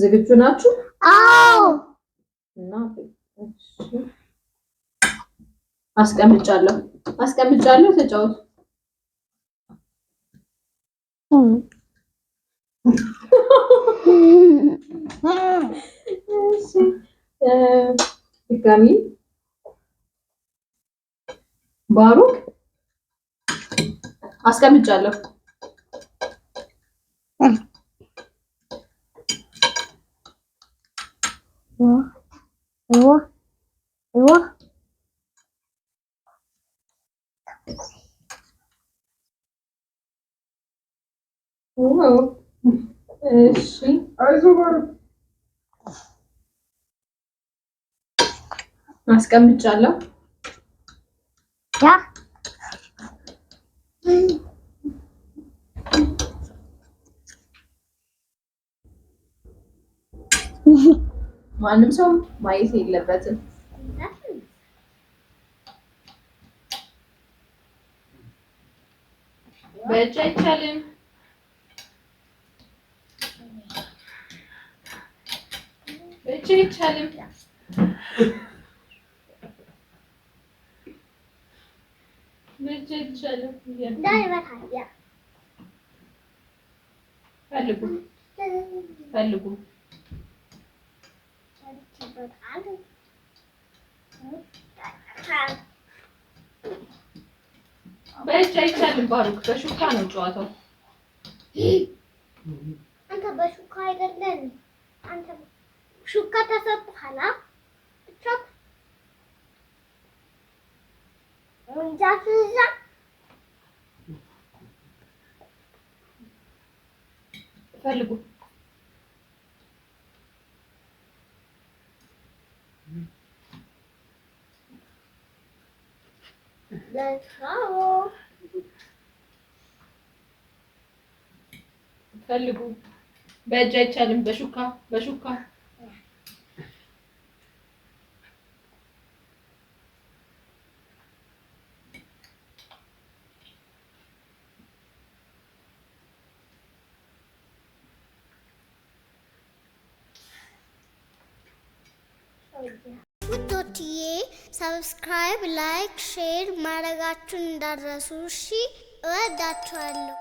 ዝግጁ ናችሁ? አዎ። እና እሺ አስቀምጫለሁ ተጫወቱ። እሺ ድጋሚ ባሩክ አስቀምጫለሁ። እሺ አስቀምጫለሁ። ማንም ሰው ማየት የለበትም። በእጅ አይቻልም። በእጅ አይቻልም። በእጅ አይቻልም። ፈልጉ በእጅ አይቻልም። ባሩክ በሹካ ነው ጨዋታው። አንተ በሹካ አይደለም። አንተ ሹካ ተሰጥቷል። ቻክ ወንጃፍዛ ፈልጉ ፈልጉ። በእጅ አይቻልም። በሹካ ውዶችዬ ሰብስክራይብ፣ ላይክ፣ ሼር ማድረጋችሁን እንዳትረሱ። እሺ እወዳችኋለሁ።